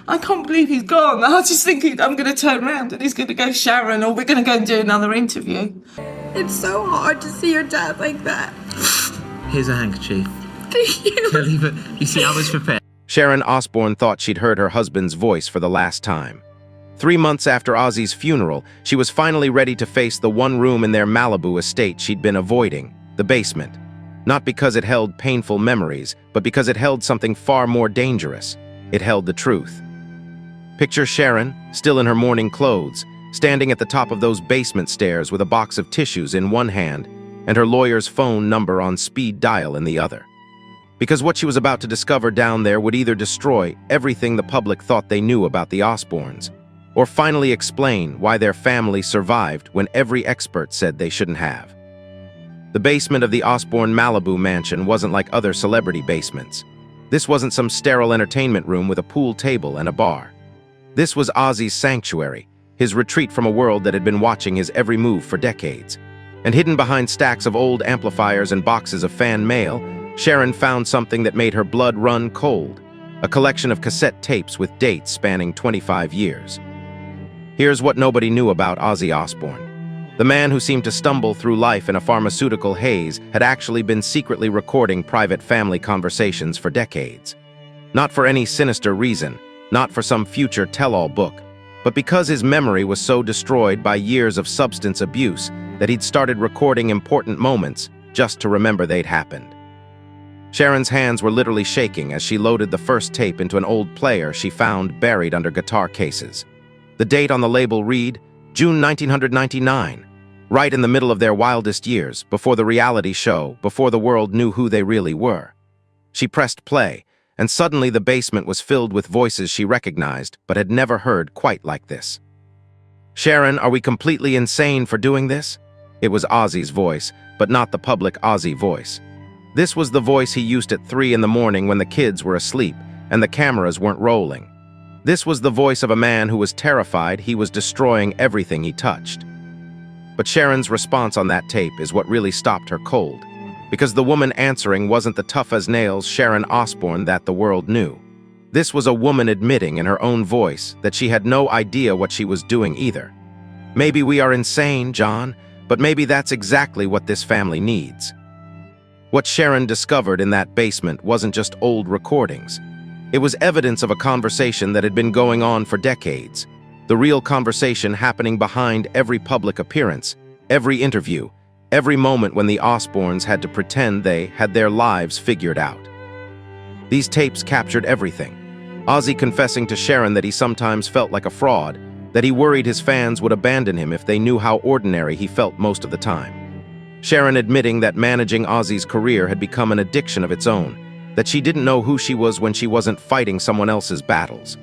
I can't believe he's gone. I just think I'm going to turn around and he's going to go, Sharon, or we're going to go and do another interview. It's so hard to see your dad like that. Here's a handkerchief. Thank you. Can I leave it? You see, I was prepared. Sharon Osbourne thought she'd heard her husband's voice for the last time. 3 months after Ozzy's funeral, she was finally ready to face the one room in their Malibu estate she'd been avoiding, the basement. Not because it held painful memories, but because it held something far more dangerous. It held the truth. Picture Sharon, still in her mourning clothes, standing at the top of those basement stairs with a box of tissues in one hand and her lawyer's phone number on speed dial in the other. Because what she was about to discover down there would either destroy everything the public thought they knew about the Osbournes, or finally explain why their family survived when every expert said they shouldn't have. The basement of the Osbourne Malibu mansion wasn't like other celebrity basements. This wasn't some sterile entertainment room with a pool table and a bar. This was Ozzy's sanctuary, his retreat from a world that had been watching his every move for decades. And hidden behind stacks of old amplifiers and boxes of fan mail, Sharon found something that made her blood run cold, a collection of cassette tapes with dates spanning 25 years. Here's what nobody knew about Ozzy Osbourne. The man who seemed to stumble through life in a pharmaceutical haze had actually been secretly recording private family conversations for decades. Not for any sinister reason, not for some future tell-all book, but because his memory was so destroyed by years of substance abuse that he'd started recording important moments just to remember they'd happened. Sharon's hands were literally shaking as she loaded the first tape into an old player she found buried under guitar cases. The date on the label read, June 1999, right in the middle of their wildest years, before the reality show, before the world knew who they really were. She pressed play, and suddenly the basement was filled with voices she recognized but had never heard quite like this. Sharon, are we completely insane for doing this? It was Ozzy's voice, but not the public Ozzy voice. This was the voice he used at 3 in the morning when the kids were asleep and the cameras weren't rolling. This was the voice of a man who was terrified he was destroying everything he touched. But Sharon's response on that tape is what really stopped her cold, because the woman answering wasn't the tough-as-nails Sharon Osbourne that the world knew. This was a woman admitting in her own voice that she had no idea what she was doing either. Maybe we are insane, John, but maybe that's exactly what this family needs. What Sharon discovered in that basement wasn't just old recordings. It was evidence of a conversation that had been going on for decades. The real conversation happening behind every public appearance, every interview, every moment when the Osbournes had to pretend they had their lives figured out. These tapes captured everything. Ozzy confessing to Sharon that he sometimes felt like a fraud, that he worried his fans would abandon him if they knew how ordinary he felt most of the time. Sharon admitting that managing Ozzy's career had become an addiction of its own, that she didn't know who she was when she wasn't fighting someone else's battles.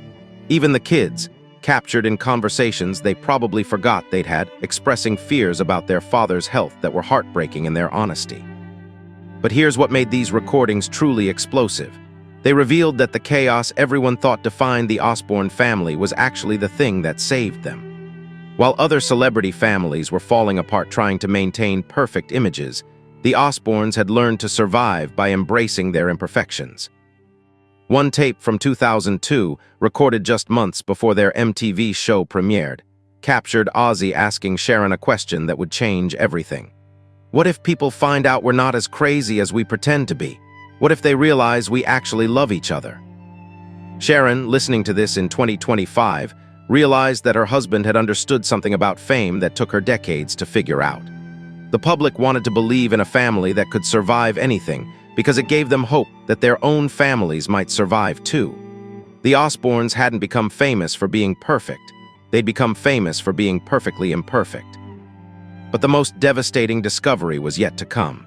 Even the kids, captured in conversations they probably forgot they'd had, expressing fears about their father's health that were heartbreaking in their honesty. But here's what made these recordings truly explosive. They revealed that the chaos everyone thought defined the Osbourne family was actually the thing that saved them. While other celebrity families were falling apart trying to maintain perfect images, the Osbournes had learned to survive by embracing their imperfections. One tape from 2002, recorded just months before their MTV show premiered, captured Ozzy asking Sharon a question that would change everything. What if people find out we're not as crazy as we pretend to be? What if they realize we actually love each other? Sharon, listening to this in 2025, realized that her husband had understood something about fame that took her decades to figure out. The public wanted to believe in a family that could survive anything because it gave them hope that their own families might survive too. The Osbournes hadn't become famous for being perfect. They'd become famous for being perfectly imperfect. But the most devastating discovery was yet to come.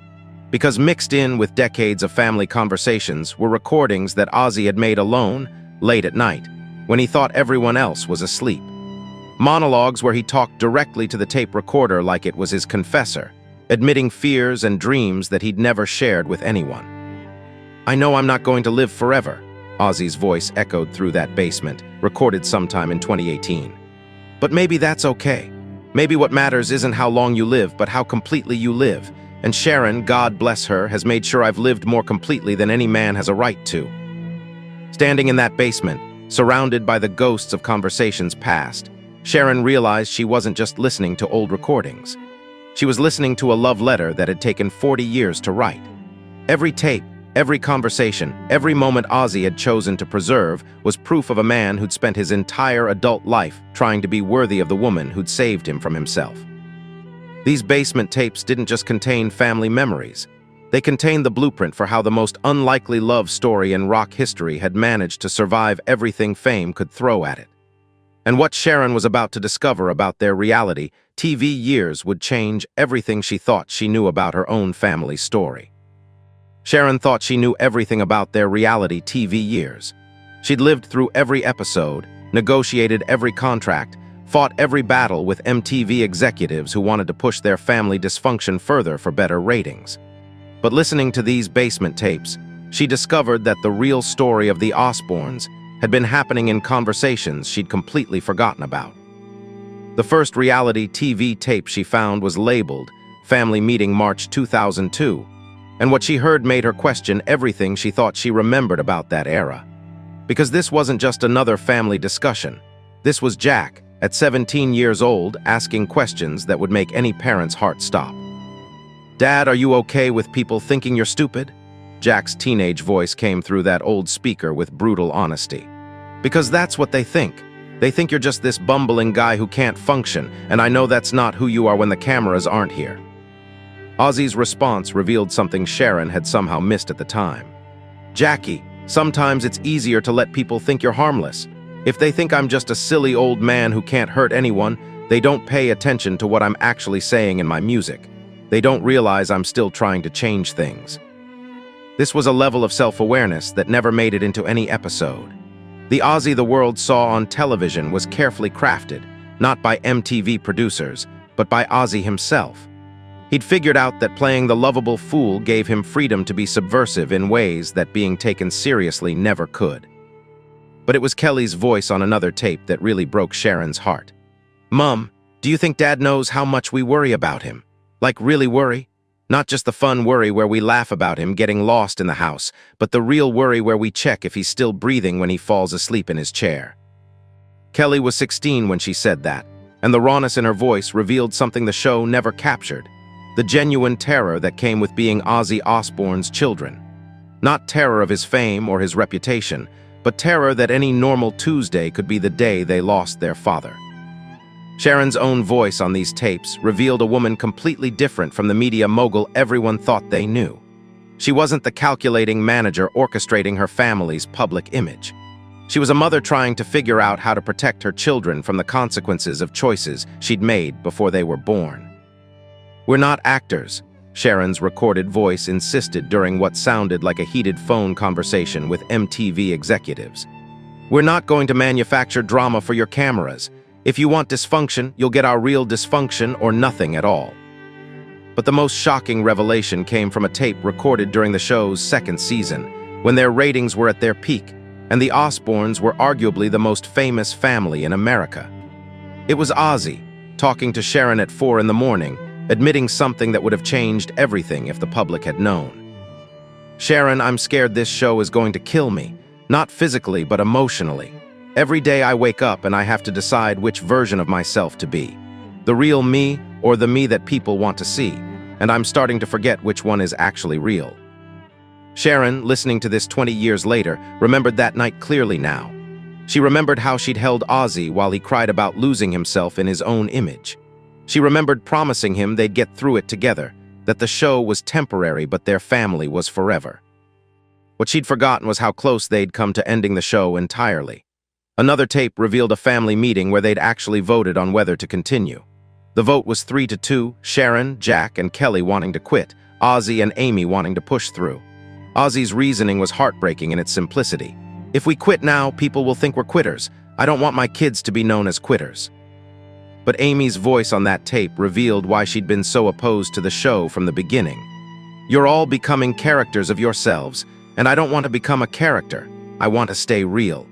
Because mixed in with decades of family conversations were recordings that Ozzy had made alone, late at night, when he thought everyone else was asleep. Monologues where he talked directly to the tape recorder like it was his confessor, admitting fears and dreams that he'd never shared with anyone. "I know I'm not going to live forever," Ozzy's voice echoed through that basement, recorded sometime in 2018. "But maybe that's okay. Maybe what matters isn't how long you live, but how completely you live. And Sharon, God bless her, has made sure I've lived more completely than any man has a right to." Standing in that basement, Surrounded by the ghosts of conversations past, Sharon realized she wasn't just listening to old recordings. She was listening to a love letter that had taken 40 years to write. Every tape, every conversation, every moment Ozzy had chosen to preserve was proof of a man who'd spent his entire adult life trying to be worthy of the woman who'd saved him from himself. These basement tapes didn't just contain family memories. They contained the blueprint for how the most unlikely love story in rock history had managed to survive everything fame could throw at it. And what Sharon was about to discover about their reality TV years would change everything she thought she knew about her own family's story. Sharon thought she knew everything about their reality TV years. She'd lived through every episode, negotiated every contract, fought every battle with MTV executives who wanted to push their family dysfunction further for better ratings. But listening to these basement tapes, she discovered that the real story of the Osbournes had been happening in conversations she'd completely forgotten about. The first reality TV tape she found was labeled Family Meeting March 2002, and what she heard made her question everything she thought she remembered about that era. Because this wasn't just another family discussion. This was Jack, at 17 years old, asking questions that would make any parent's heart stop. "Dad, are you okay with people thinking you're stupid?" Jack's teenage voice came through that old speaker with brutal honesty. "Because that's what they think. They think you're just this bumbling guy who can't function, and I know that's not who you are when the cameras aren't here." Ozzy's response revealed something Sharon had somehow missed at the time. "Jackie, sometimes it's easier to let people think you're harmless. If they think I'm just a silly old man who can't hurt anyone, they don't pay attention to what I'm actually saying in my music. They don't realize I'm still trying to change things." This was a level of self-awareness that never made it into any episode. The Ozzy the world saw on television was carefully crafted, not by MTV producers, but by Ozzy himself. He'd figured out that playing the lovable fool gave him freedom to be subversive in ways that being taken seriously never could. But it was Kelly's voice on another tape that really broke Sharon's heart. "Mom, do you think Dad knows how much we worry about him? Like really worry? Not just the fun worry where we laugh about him getting lost in the house, but the real worry where we check if he's still breathing when he falls asleep in his chair." Kelly was 16 when she said that, and the rawness in her voice revealed something the show never captured: the genuine terror that came with being Ozzy Osbourne's children. Not terror of his fame or his reputation, but terror that any normal Tuesday could be the day they lost their father. Sharon's own voice on these tapes revealed a woman completely different from the media mogul everyone thought they knew. She wasn't the calculating manager orchestrating her family's public image. She was a mother trying to figure out how to protect her children from the consequences of choices she'd made before they were born. "We're not actors," Sharon's recorded voice insisted during what sounded like a heated phone conversation with MTV executives. "We're not going to manufacture drama for your cameras. If you want dysfunction, you'll get our real dysfunction or nothing at all." But the most shocking revelation came from a tape recorded during the show's second season, when their ratings were at their peak, and the Osbournes were arguably the most famous family in America. It was Ozzy, talking to Sharon at 4 in the morning, admitting something that would have changed everything if the public had known. "Sharon, I'm scared this show is going to kill me, not physically but emotionally. Every day I wake up and I have to decide which version of myself to be. The real me or the me that people want to see, and I'm starting to forget which one is actually real." Sharon, listening to this 20 years later, remembered that night clearly now. She remembered how she'd held Ozzy while he cried about losing himself in his own image. She remembered promising him they'd get through it together, that the show was temporary but their family was forever. What she'd forgotten was how close they'd come to ending the show entirely. Another tape revealed a family meeting where they'd actually voted on whether to continue. The vote was 3-2, Sharon, Jack, and Kelly wanting to quit, Ozzy and Amy wanting to push through. Ozzy's reasoning was heartbreaking in its simplicity. "If we quit now, people will think we're quitters. I don't want my kids to be known as quitters." But Amy's voice on that tape revealed why she'd been so opposed to the show from the beginning. "You're all becoming characters of yourselves, and I don't want to become a character. I want to stay real."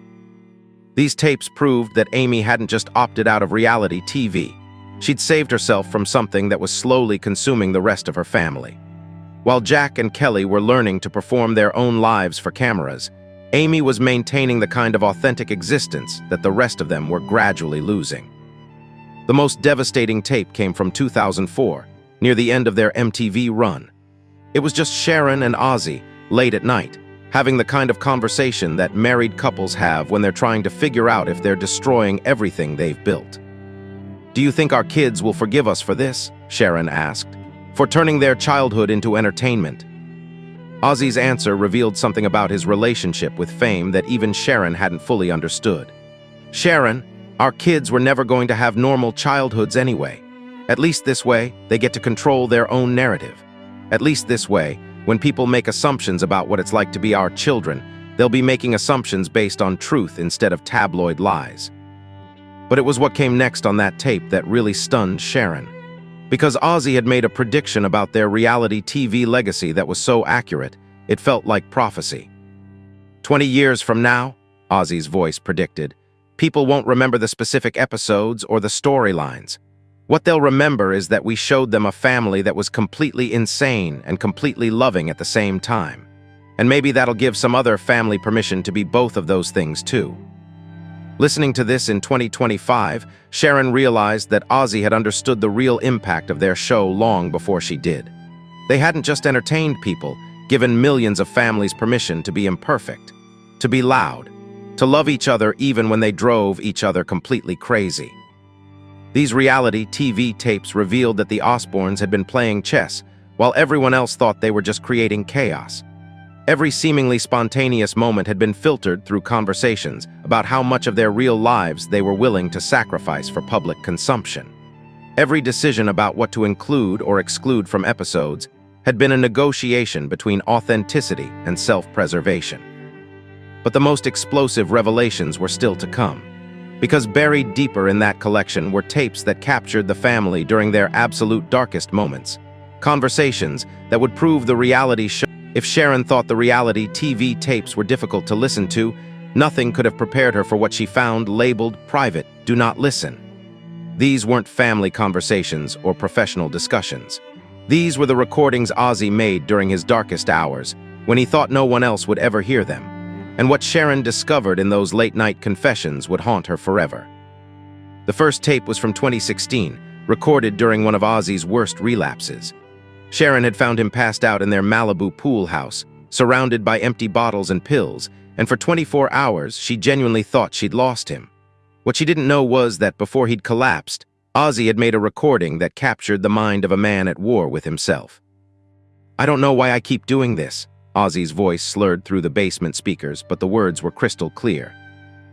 These tapes proved that Amy hadn't just opted out of reality TV. She'd saved herself from something that was slowly consuming the rest of her family. While Jack and Kelly were learning to perform their own lives for cameras, Amy was maintaining the kind of authentic existence that the rest of them were gradually losing. The most devastating tape came from 2004, near the end of their MTV run. It was just Sharon and Ozzy, late at night, having the kind of conversation that married couples have when they're trying to figure out if they're destroying everything they've built. "Do you think our kids will forgive us for this?" Sharon asked, "for turning their childhood into entertainment?" Ozzy's answer revealed something about his relationship with fame that even Sharon hadn't fully understood. "Sharon, our kids were never going to have normal childhoods anyway. At least this way, they get to control their own narrative. At least this way, when people make assumptions about what it's like to be our children, they'll be making assumptions based on truth instead of tabloid lies." But it was what came next on that tape that really stunned Sharon. Because Ozzy had made a prediction about their reality TV legacy that was so accurate, it felt like prophecy. 20 years from now, Ozzy's voice predicted, people won't remember the specific episodes or the storylines. What they'll remember is that we showed them a family that was completely insane and completely loving at the same time. And maybe that'll give some other family permission to be both of those things too. Listening to this in 2025, Sharon realized that Ozzy had understood the real impact of their show long before she did. They hadn't just entertained people, given millions of families permission to be imperfect, to be loud, to love each other even when they drove each other completely crazy. These reality TV tapes revealed that the Osbournes had been playing chess, while everyone else thought they were just creating chaos. Every seemingly spontaneous moment had been filtered through conversations about how much of their real lives they were willing to sacrifice for public consumption. Every decision about what to include or exclude from episodes had been a negotiation between authenticity and self-preservation. But the most explosive revelations were still to come, because buried deeper in that collection were tapes that captured the family during their absolute darkest moments, conversations that would prove the reality show. If Sharon thought the reality TV tapes were difficult to listen to, nothing could have prepared her for what she found labeled private, do not listen. These weren't family conversations or professional discussions. These were the recordings Ozzy made during his darkest hours, when he thought no one else would ever hear them. And what Sharon discovered in those late-night confessions would haunt her forever. The first tape was from 2016, recorded during one of Ozzy's worst relapses. Sharon had found him passed out in their Malibu pool house, surrounded by empty bottles and pills, and for 24 hours she genuinely thought she'd lost him. What she didn't know was that before he'd collapsed, Ozzy had made a recording that captured the mind of a man at war with himself. "I don't know why I keep doing this," Ozzy's voice slurred through the basement speakers, but the words were crystal clear.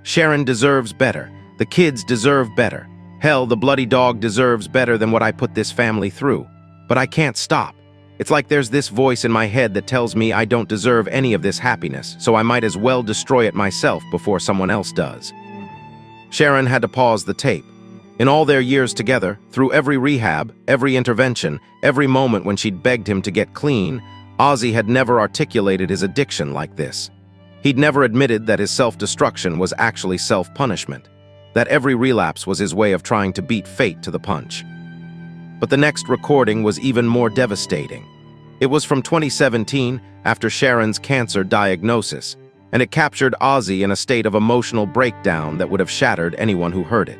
"Sharon deserves better. The kids deserve better. Hell, the bloody dog deserves better than what I put this family through. But I can't stop. It's like there's this voice in my head that tells me I don't deserve any of this happiness, so I might as well destroy it myself before someone else does." Sharon had to pause the tape. In all their years together, through every rehab, every intervention, every moment when she'd begged him to get clean, Ozzy had never articulated his addiction like this. He'd never admitted that his self-destruction was actually self-punishment, that every relapse was his way of trying to beat fate to the punch. But the next recording was even more devastating. It was from 2017, after Sharon's cancer diagnosis, and it captured Ozzy in a state of emotional breakdown that would have shattered anyone who heard it.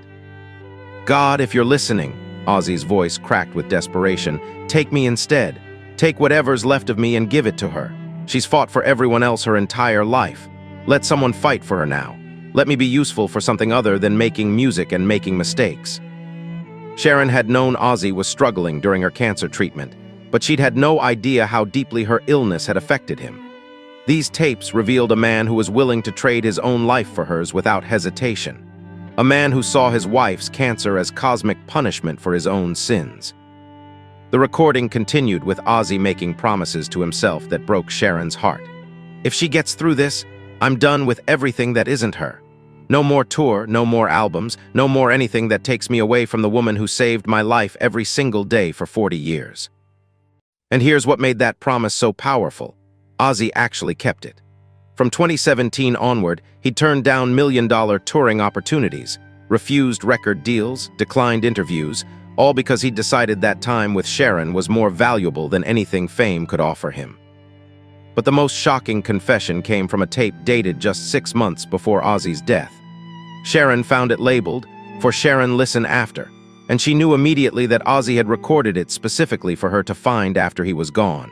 "God, if you're listening," Ozzy's voice cracked with desperation, "take me instead. Take whatever's left of me and give it to her. She's fought for everyone else her entire life. Let someone fight for her now. Let me be useful for something other than making music and making mistakes." Sharon had known Ozzy was struggling during her cancer treatment, but she'd had no idea how deeply her illness had affected him. These tapes revealed a man who was willing to trade his own life for hers without hesitation. A man who saw his wife's cancer as cosmic punishment for his own sins. The recording continued with Ozzy making promises to himself that broke Sharon's heart. "If she gets through this, I'm done with everything that isn't her. No more tour, no more albums, no more anything that takes me away from the woman who saved my life every single day for 40 years. And here's what made that promise so powerful. Ozzy actually kept it. From 2017 onward, he turned down million-dollar touring opportunities, refused record deals, declined interviews, all because he'd decided that time with Sharon was more valuable than anything fame could offer him. But the most shocking confession came from a tape dated just 6 months before Ozzy's death. Sharon found it labeled, "For Sharon Listen After," and she knew immediately that Ozzy had recorded it specifically for her to find after he was gone.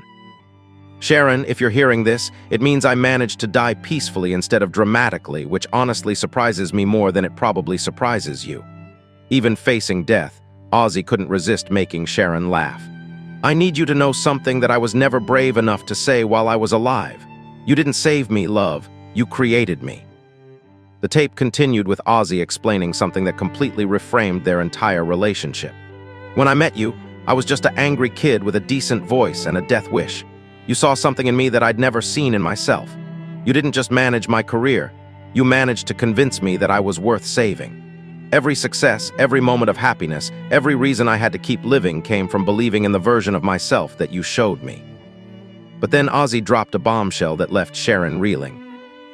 Sharon, if you're hearing this, it means I managed to die peacefully instead of dramatically, which honestly surprises me more than it probably surprises you. Even facing death, Ozzy couldn't resist making Sharon laugh. "I need you to know something that I was never brave enough to say while I was alive. You didn't save me, love. You created me." The tape continued with Ozzy explaining something that completely reframed their entire relationship. "When I met you, I was just an angry kid with a decent voice and a death wish. You saw something in me that I'd never seen in myself. You didn't just manage my career. You managed to convince me that I was worth saving. Every success, every moment of happiness, every reason I had to keep living came from believing in the version of myself that you showed me." But then Ozzy dropped a bombshell that left Sharon reeling.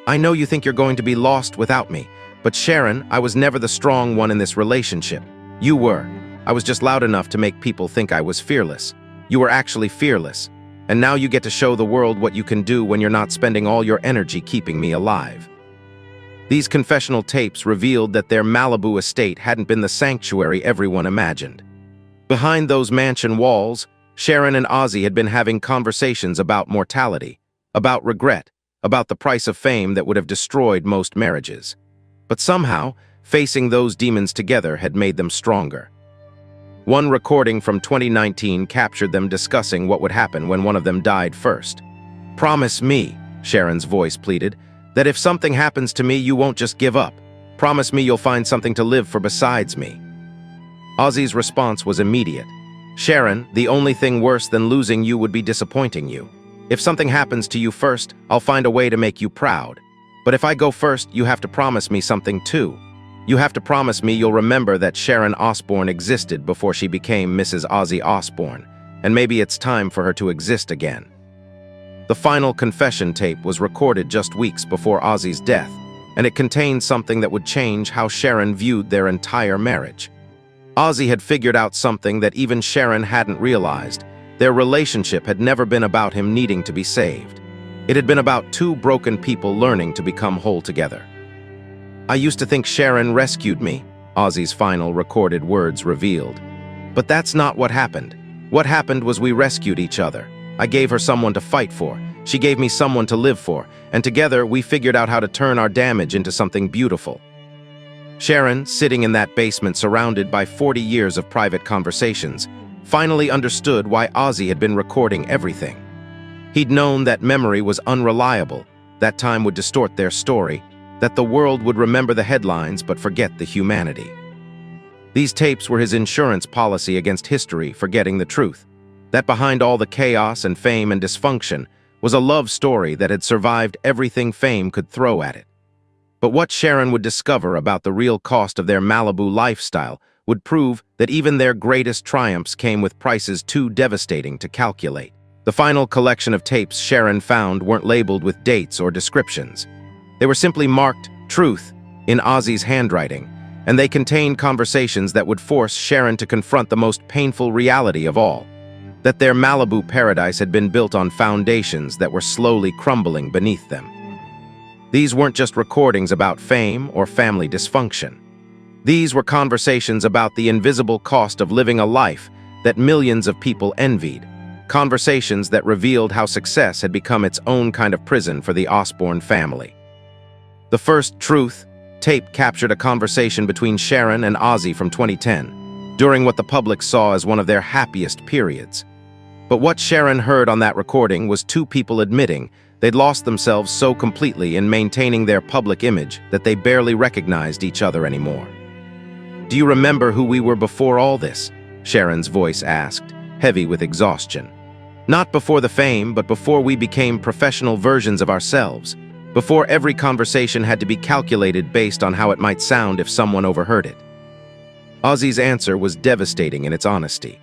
"I know you think you're going to be lost without me, but Sharon, I was never the strong one in this relationship. You were. I was just loud enough to make people think I was fearless. You were actually fearless. And now you get to show the world what you can do when you're not spending all your energy keeping me alive." These confessional tapes revealed that their Malibu estate hadn't been the sanctuary everyone imagined. Behind those mansion walls, Sharon and Ozzy had been having conversations about mortality, about regret, about the price of fame that would have destroyed most marriages. But somehow, facing those demons together had made them stronger. One recording from 2019 captured them discussing what would happen when one of them died first. "Promise me," Sharon's voice pleaded, "that if something happens to me, you won't just give up. Promise me you'll find something to live for besides me." Ozzy's response was immediate. "Sharon, the only thing worse than losing you would be disappointing you. If something happens to you first, I'll find a way to make you proud. But if I go first, you have to promise me something too. You have to promise me you'll remember that Sharon Osbourne existed before she became Mrs. Ozzy Osbourne, and maybe it's time for her to exist again." The final confession tape was recorded just weeks before Ozzy's death, and it contained something that would change how Sharon viewed their entire marriage. Ozzy had figured out something that even Sharon hadn't realized. Their relationship had never been about him needing to be saved. It had been about two broken people learning to become whole together. "I used to think Sharon rescued me," Ozzy's final recorded words revealed. "But that's not what happened. What happened was we rescued each other. I gave her someone to fight for. She gave me someone to live for. And together, we figured out how to turn our damage into something beautiful." Sharon, sitting in that basement surrounded by 40 years of private conversations, finally understood why Ozzy had been recording everything. He'd known that memory was unreliable, that time would distort their story, that the world would remember the headlines but forget the humanity. These tapes were his insurance policy against history forgetting the truth, that behind all the chaos and fame and dysfunction was a love story that had survived everything fame could throw at it. But what Sharon would discover about the real cost of their Malibu lifestyle would prove that even their greatest triumphs came with prices too devastating to calculate. The final collection of tapes Sharon found weren't labeled with dates or descriptions. They were simply marked "Truth" in Ozzy's handwriting, and they contained conversations that would force Sharon to confront the most painful reality of all, that their Malibu paradise had been built on foundations that were slowly crumbling beneath them. These weren't just recordings about fame or family dysfunction. These were conversations about the invisible cost of living a life that millions of people envied, conversations that revealed how success had become its own kind of prison for the Osbourne family. The first Truth tape captured a conversation between Sharon and Ozzy from 2010, during what the public saw as one of their happiest periods. But what Sharon heard on that recording was two people admitting they'd lost themselves so completely in maintaining their public image that they barely recognized each other anymore. "Do you remember who we were before all this?" Sharon's voice asked, heavy with exhaustion. "Not before the fame, but before we became professional versions of ourselves. Before every conversation had to be calculated based on how it might sound if someone overheard it." Ozzy's answer was devastating in its honesty.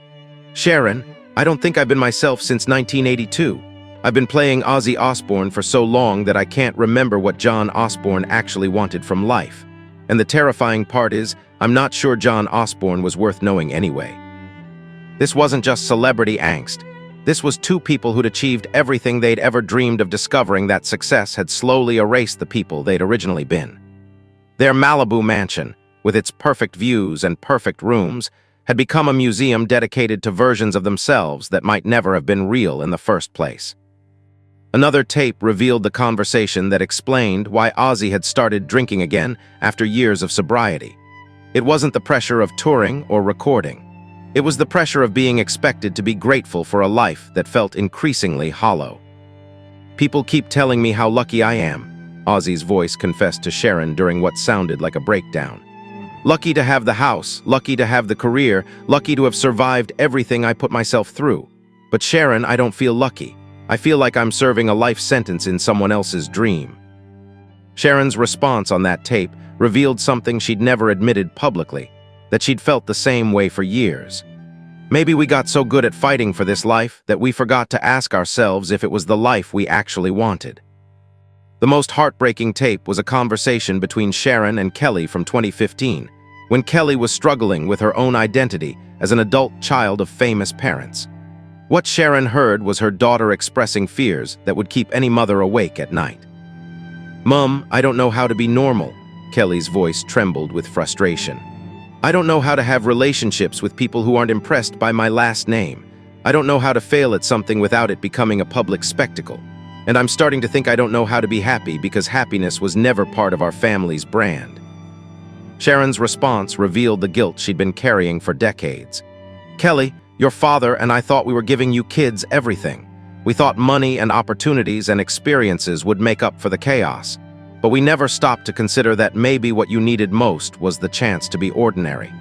"Sharon, I don't think I've been myself since 1982. I've been playing Ozzy Osbourne for so long that I can't remember what John Osbourne actually wanted from life. And the terrifying part is, I'm not sure John Osbourne was worth knowing anyway." This wasn't just celebrity angst. This was two people who'd achieved everything they'd ever dreamed of discovering. That success had slowly erased the people they'd originally been. Their Malibu mansion, with its perfect views and perfect rooms, had become a museum dedicated to versions of themselves that might never have been real in the first place. Another tape revealed the conversation that explained why Ozzy had started drinking again after years of sobriety. It wasn't the pressure of touring or recording. It was the pressure of being expected to be grateful for a life that felt increasingly hollow. "People keep telling me how lucky I am," Ozzy's voice confessed to Sharon during what sounded like a breakdown. "Lucky to have the house, lucky to have the career, lucky to have survived everything I put myself through. But Sharon, I don't feel lucky. I feel like I'm serving a life sentence in someone else's dream." Sharon's response on that tape revealed something she'd never admitted publicly, that she'd felt the same way for years. Maybe we got so good at fighting for this life that we forgot to ask ourselves if it was the life we actually wanted. The most heartbreaking tape was a conversation between Sharon and Kelly from 2015, when Kelly was struggling with her own identity as an adult child of famous parents. What Sharon heard was her daughter expressing fears that would keep any mother awake at night. "Mom, I don't know how to be normal," Kelly's voice trembled with frustration. "I don't know how to have relationships with people who aren't impressed by my last name. I don't know how to fail at something without it becoming a public spectacle. And I'm starting to think I don't know how to be happy because happiness was never part of our family's brand." Sharon's response revealed the guilt she'd been carrying for decades. "Kelly, your father and I thought we were giving you kids everything. We thought money and opportunities and experiences would make up for the chaos. But we never stopped to consider that maybe what you needed most was the chance to be ordinary."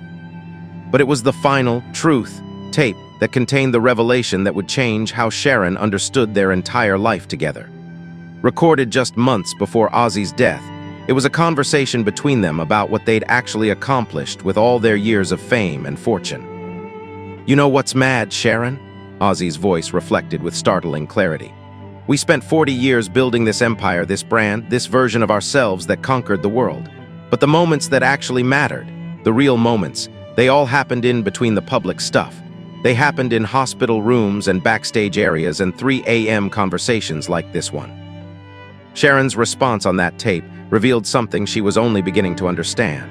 But it was the final, truth, tape that contained the revelation that would change how Sharon understood their entire life together. Recorded just months before Ozzy's death, it was a conversation between them about what they'd actually accomplished with all their years of fame and fortune. "You know what's mad, Sharon?" Ozzy's voice reflected with startling clarity. "We spent 40 years building this empire, this brand, this version of ourselves that conquered the world. But the moments that actually mattered, the real moments, they all happened in between the public stuff. They happened in hospital rooms and backstage areas and 3 a.m. conversations like this one." Sharon's response on that tape revealed something she was only beginning to understand.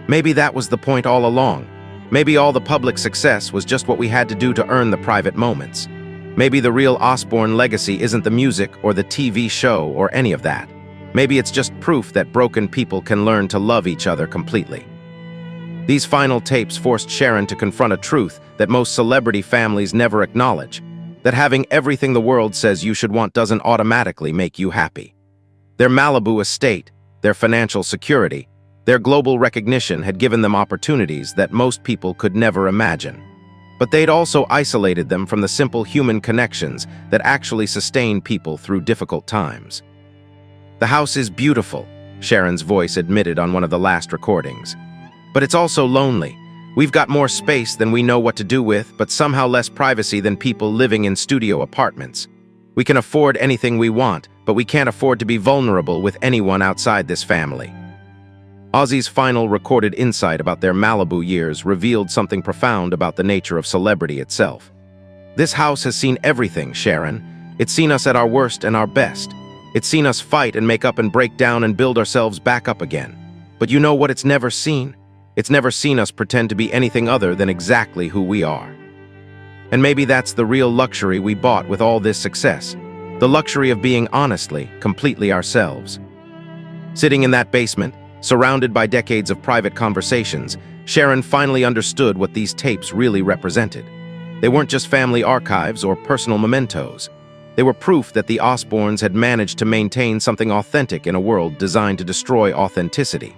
Maybe that was the point all along. Maybe all the public success was just what we had to do to earn the private moments. Maybe the real Osbourne legacy isn't the music or the TV show or any of that. Maybe it's just proof that broken people can learn to love each other completely. These final tapes forced Sharon to confront a truth that most celebrity families never acknowledge, that having everything the world says you should want doesn't automatically make you happy. Their Malibu estate, their financial security, their global recognition had given them opportunities that most people could never imagine. But they'd also isolated them from the simple human connections that actually sustain people through difficult times. "The house is beautiful," Sharon's voice admitted on one of the last recordings. "But it's also lonely. We've got more space than we know what to do with, but somehow less privacy than people living in studio apartments. We can afford anything we want, but we can't afford to be vulnerable with anyone outside this family." Ozzy's final recorded insight about their Malibu years revealed something profound about the nature of celebrity itself. "This house has seen everything, Sharon. It's seen us at our worst and our best. It's seen us fight and make up and break down and build ourselves back up again. But you know what it's never seen? It's never seen us pretend to be anything other than exactly who we are. And maybe that's the real luxury we bought with all this success. The luxury of being honestly, completely ourselves." Sitting in that basement, surrounded by decades of private conversations, Sharon finally understood what these tapes really represented. They weren't just family archives or personal mementos. They were proof that the Osbournes had managed to maintain something authentic in a world designed to destroy authenticity.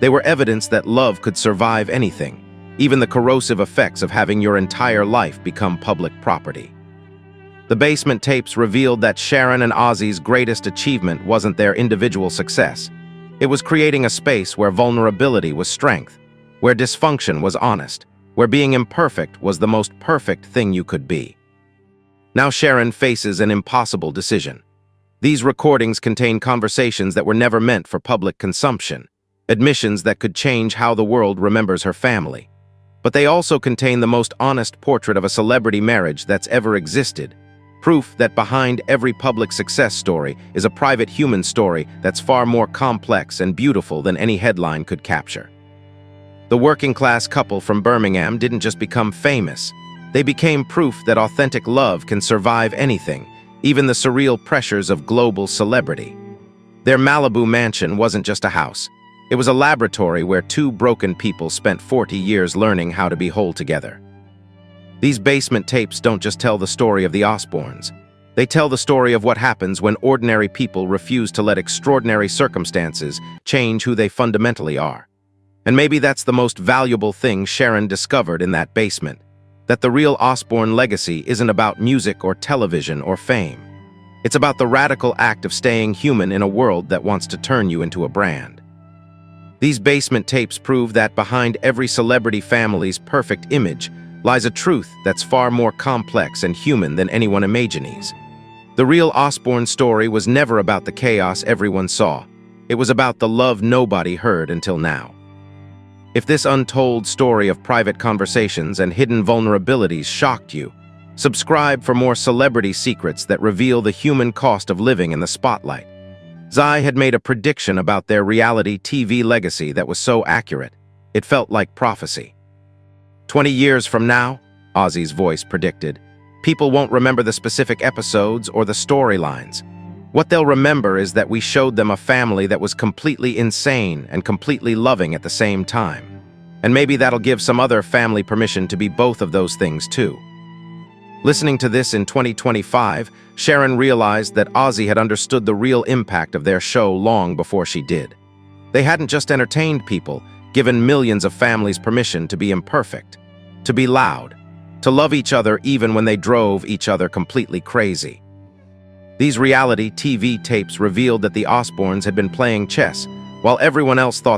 They were evidence that love could survive anything, even the corrosive effects of having your entire life become public property. The basement tapes revealed that Sharon and Ozzy's greatest achievement wasn't their individual success. It was creating a space where vulnerability was strength, where dysfunction was honest, where being imperfect was the most perfect thing you could be. Now Sharon faces an impossible decision. These recordings contain conversations that were never meant for public consumption, admissions that could change how the world remembers her family. But they also contain the most honest portrait of a celebrity marriage that's ever existed. Proof that behind every public success story is a private human story that's far more complex and beautiful than any headline could capture. The working-class couple from Birmingham didn't just become famous. They became proof that authentic love can survive anything, even the surreal pressures of global celebrity. Their Malibu mansion wasn't just a house. It was a laboratory where two broken people spent 40 years learning how to be whole together. These basement tapes don't just tell the story of the Osbournes. They tell the story of what happens when ordinary people refuse to let extraordinary circumstances change who they fundamentally are. And maybe that's the most valuable thing Sharon discovered in that basement, that the real Osbourne legacy isn't about music or television or fame. It's about the radical act of staying human in a world that wants to turn you into a brand. These basement tapes prove that behind every celebrity family's perfect image lies a truth that's far more complex and human than anyone imagines. The real Osbourne story was never about the chaos everyone saw. It was about the love nobody heard until now. If this untold story of private conversations and hidden vulnerabilities shocked you, subscribe for more celebrity secrets that reveal the human cost of living in the spotlight. Zai had made a prediction about their reality TV legacy that was so accurate, it felt like prophecy. 20 years from now, Ozzy's voice predicted, people won't remember the specific episodes or the storylines. What they'll remember is that we showed them a family that was completely insane and completely loving at the same time. And maybe that'll give some other family permission to be both of those things too. Listening to this in 2025, Sharon realized that Ozzy had understood the real impact of their show long before she did. They hadn't just entertained people, given millions of families permission to be imperfect, to be loud, to love each other even when they drove each other completely crazy. These reality TV tapes revealed that the Osbournes had been playing chess, while everyone else thought